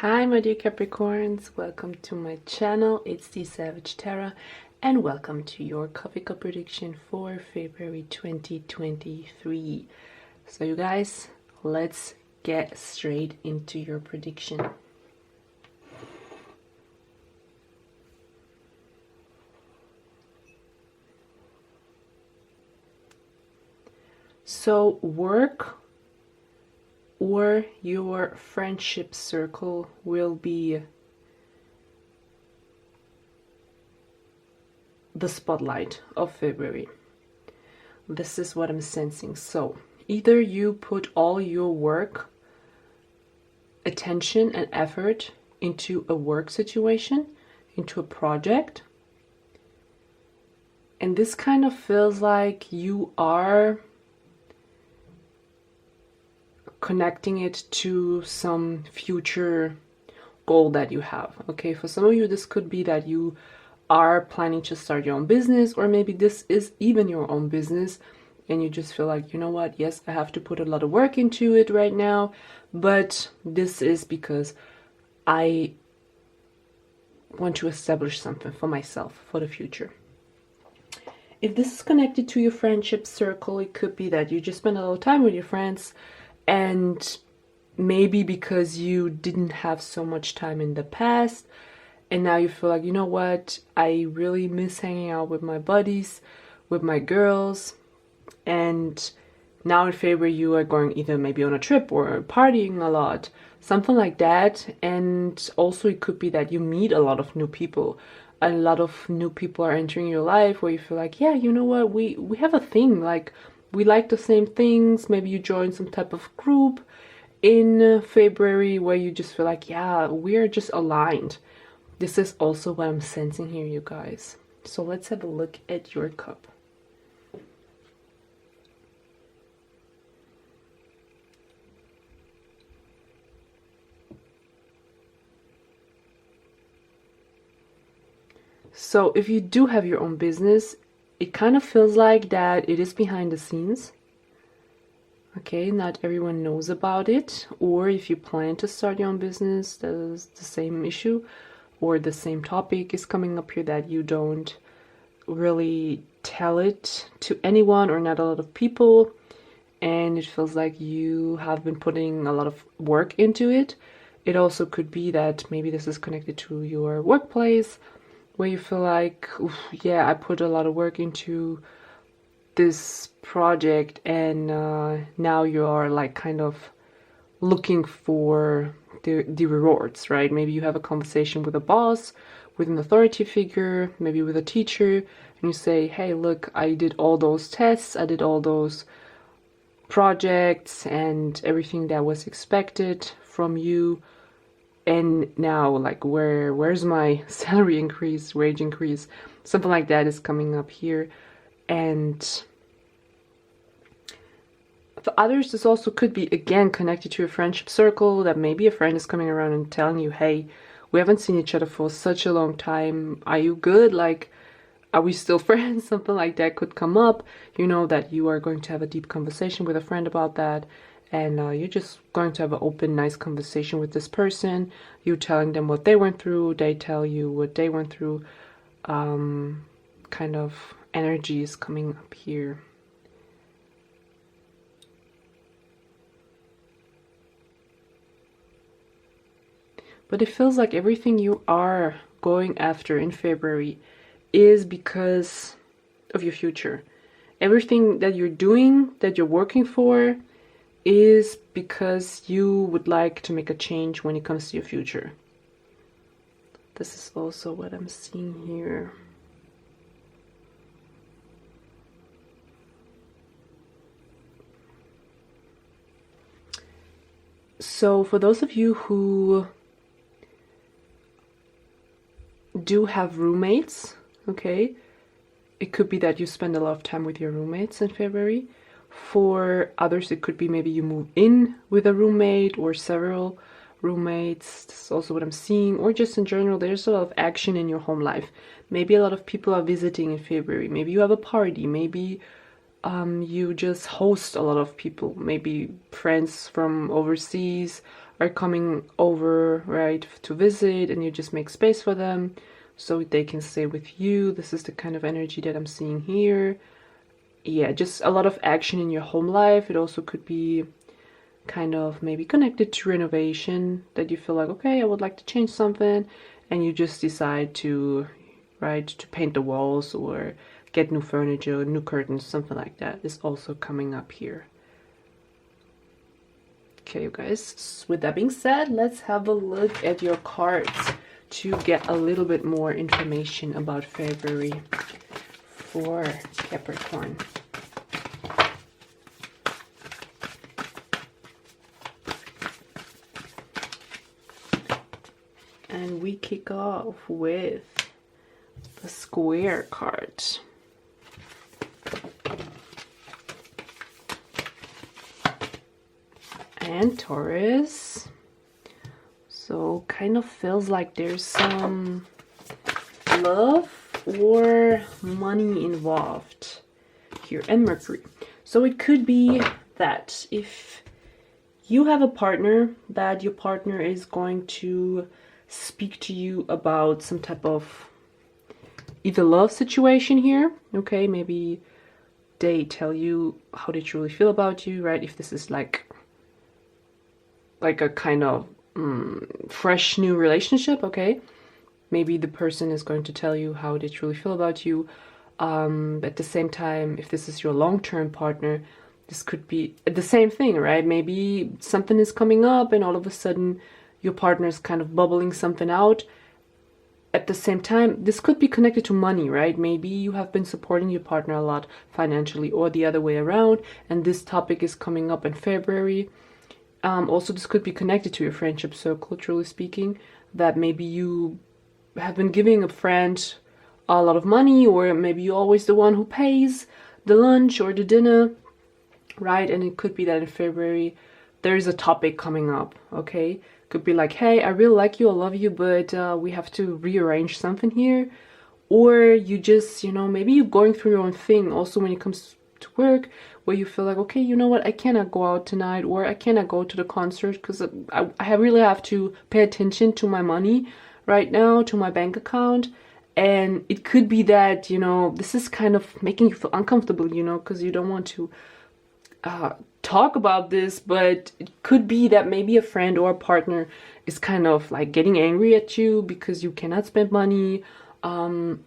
Hi my dear Capricorns, welcome to my channel. It's the Savagetara and welcome to your coffee cup prediction for February 2023. So you guys, let's get straight into your prediction. So work or your friendship circle will be the spotlight of February. This is what I'm sensing. So either you put all your work, attention and effort into a work situation, into a project, and this kind of feels like you are connecting it to some future goal that you have. Okay, for some of you this could be that you are planning to start your own business, or maybe this is even your own business and you just feel like, you know what, yes, I have to put a lot of work into it right now, but this is because I want to establish something for myself for the future. If this is connected to your friendship circle, it could be that you just spend a little time with your friends, and maybe because you didn't have so much time in the past and now you feel like, you know what, I really miss hanging out with my buddies, with my girls, and now in February you are going either maybe on a trip or partying a lot, something like that. And also it could be that you meet a lot of new people. A lot of new people are entering your life where you feel like, yeah, you know what, we have a thing, like we like the same things. Maybe you join some type of group in February where you just feel like, yeah, we're just aligned. This is also what I'm sensing here, you guys. So let's have a look at your cup. So if you do have your own business, it kind of feels like that it is behind the scenes. Okay, not everyone knows about it. Or if you plan to start your own business, there's the same issue or the same topic is coming up here, that you don't really tell it to anyone or not a lot of people. And it feels like you have been putting a lot of work into it. It also could be that maybe this is connected to your workplace, where you feel like, yeah, I put a lot of work into this project, and now you are like kind of looking for the rewards, right? Maybe you have a conversation with a boss, with an authority figure, maybe with a teacher, and you say, hey, look, I did all those tests, I did all those projects and everything that was expected from you. And now, like, where's my salary increase, wage increase? Something like that is coming up here. And for others, this also could be, again, connected to a friendship circle, that maybe a friend is coming around and telling you, hey, we haven't seen each other for such a long time. Are you good? Like, are we still friends? Something like that could come up. You know that you are going to have a deep conversation with a friend about that. And you're just going to have an open, nice conversation with this person. You telling them what they went through, they tell you what they went through. Kind of energy is coming up here. But it feels like everything you are going after in February is because of your future. Everything that you're doing, that you're working for, is because you would like to make a change when it comes to your future. This is also what I'm seeing here. So for those of you who do have roommates, okay, it could be that you spend a lot of time with your roommates in February. For others, it could be maybe you move in with a roommate or several roommates. This is also what I'm seeing. Or just in general, there's a lot of action in your home life. Maybe a lot of people are visiting in February. Maybe you have a party. Maybe you just host a lot of people. Maybe friends from overseas are coming over, right, to visit, and you just make space for them so they can stay with you. This is the kind of energy that I'm seeing here. Yeah, just a lot of action in your home life. It also could be kind of maybe connected to renovation, that you feel like, okay, I would like to change something, and you just decide to, right, to paint the walls or get new furniture, new curtains, something like that is also coming up here. Okay, you guys, with that being said, let's have a look at your cards to get a little bit more information about February for Capricorn. And we kick off with the Square card. And Taurus. So kind of feels like there's some love or money involved here. And Mercury. So it could be that if you have a partner, that your partner is going to speak to you about some type of either love situation here, okay, maybe they tell you how they truly feel about you, right? If this is like a kind of fresh new relationship, okay, maybe the person is going to tell you how they truly feel about you. At the same time, if this is your long-term partner, this could be the same thing, right? Maybe something is coming up and all of a sudden your partner is kind of bubbling something out. At the same time, this could be connected to money, right? Maybe you have been supporting your partner a lot financially, or the other way around, and this topic is coming up in February. Also, this could be connected to your friendship circle, truly speaking, that maybe you have been giving a friend a lot of money, or maybe you're always the one who pays the lunch or the dinner, right? And it could be that in February there is a topic coming up, okay? Could be like, hey, I really like you, I love you, but we have to rearrange something here. Or you just, maybe you're going through your own thing also when it comes to work, where you feel like, okay, you know what, I cannot go out tonight, or I cannot go to the concert because I really have to pay attention to my money right now, to my bank account. And it could be that, this is kind of making you feel uncomfortable, because you don't want to talk about this, but it could be that maybe a friend or a partner is kind of like getting angry at you because you cannot spend money, or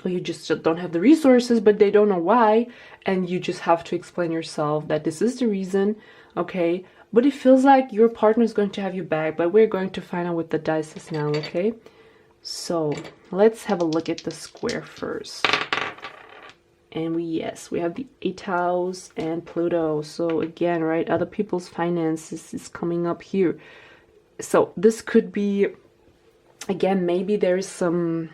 you just don't have the resources, but they don't know why, and you just have to explain yourself that this is the reason, okay? But it feels like your partner is going to have your back, but we're going to find out what the dice is now, okay? So let's have a look at the Square first. And we have the 8 house and Pluto. So again, right, other people's finances is coming up here. So this could be, again, maybe there's some,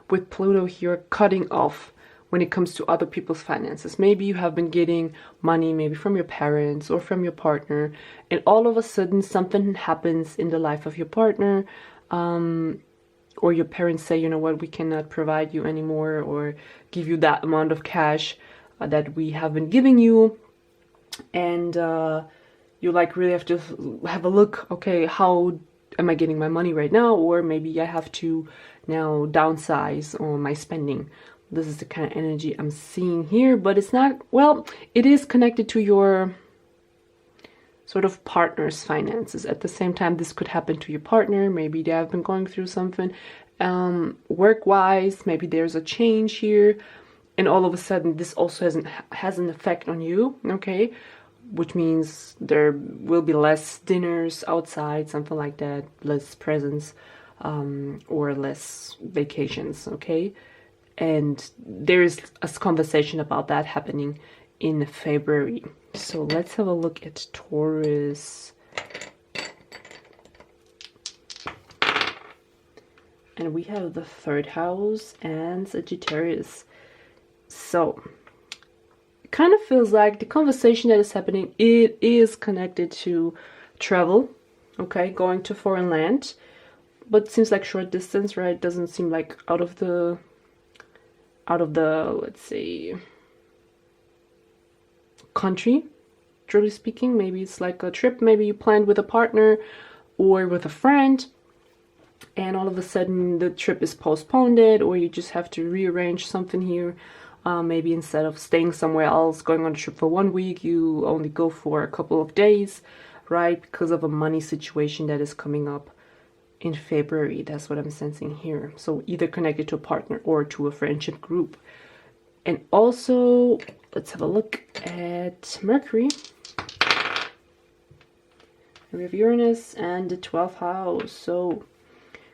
with Pluto here, cutting off when it comes to other people's finances. Maybe you have been getting money maybe from your parents or from your partner, and all of a sudden something happens in the life of your partner, or your parents say, you know what, we cannot provide you anymore or give you that amount of cash that we have been giving you. And you like really have to have a look, okay, how am I getting my money right now? Or maybe I have to now downsize on my spending. This is the kind of energy I'm seeing here, but it's not, well, it is connected to your sort of partner's finances. At the same time, this could happen to your partner. Maybe they have been going through something work-wise. Maybe there's a change here, and all of a sudden this also has an effect on you, okay? Which means there will be less dinners outside, something like that, less presents, or less vacations, okay? And there is a conversation about that happening in February. So let's have a look at Taurus. And we have the 3rd house and Sagittarius. So it kind of feels like the conversation that is happening, it is connected to travel, okay, going to foreign land, but it seems like short distance, right? Doesn't seem like out of the let's say country, truly speaking. Maybe it's like a trip, maybe you planned with a partner or with a friend, and all of a sudden the trip is postponed, or you just have to rearrange something here. Maybe instead of staying somewhere else, going on a trip for 1 week, you only go for a couple of days, right? Because of a money situation that is coming up in February. That's what I'm sensing here. So either connected to a partner or to a friendship group. And also, let's have a look at Mercury. We have Uranus and the 12th house. So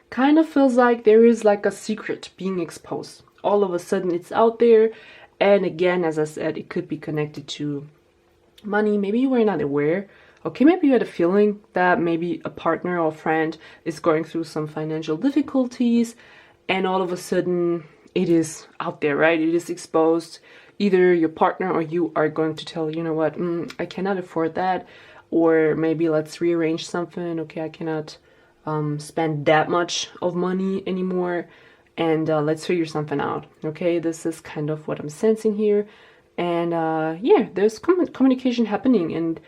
kind of feels like there is like a secret being exposed. All of a sudden it's out there. And again, as I said, it could be connected to money. Maybe you were not aware. Okay, maybe you had a feeling that maybe a partner or friend is going through some financial difficulties, and all of a sudden it is out there, right? It is exposed. Either your partner or you are going to tell, you know what, I cannot afford that. Or maybe let's rearrange something. Okay, I cannot spend that much of money anymore, and let's figure something out. Okay, this is kind of what I'm sensing here. And yeah, there's communication happening, and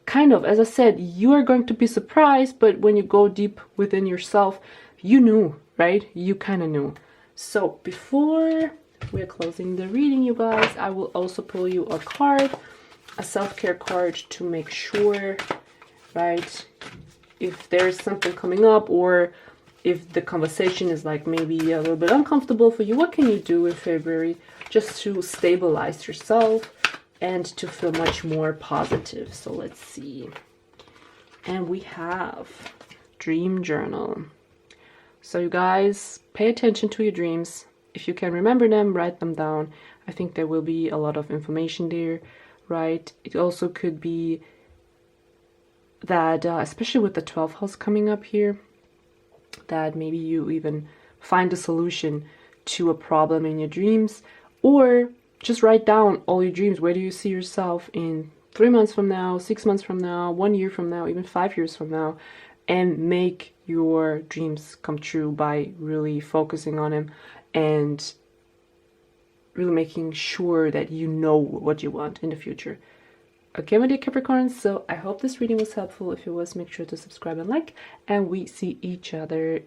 kind of, as I said, you are going to be surprised, but when you go deep within yourself, you knew, right? You kind of knew. So before we're closing the reading, you guys, I will also pull you a card, a self-care card, to make sure, right, if there's something coming up, or if the conversation is like maybe a little bit uncomfortable for you, what can you do in February just to stabilize yourself and to feel much more positive? So let's see. And we have Dream Journal. So you guys, pay attention to your dreams. If you can remember them, write them down. I think there will be a lot of information there, right? It also could be that, especially with the 12th house coming up here, that maybe you even find a solution to a problem in your dreams, or just write down all your dreams. Where do you see yourself in 3 months from now, 6 months from now, 1 year from now, even 5 years from now, and make your dreams come true by really focusing on them and really making sure that you know what you want in the future. Okay, my dear Capricorns, so I hope this reading was helpful. If it was, make sure to subscribe and like, and we see each other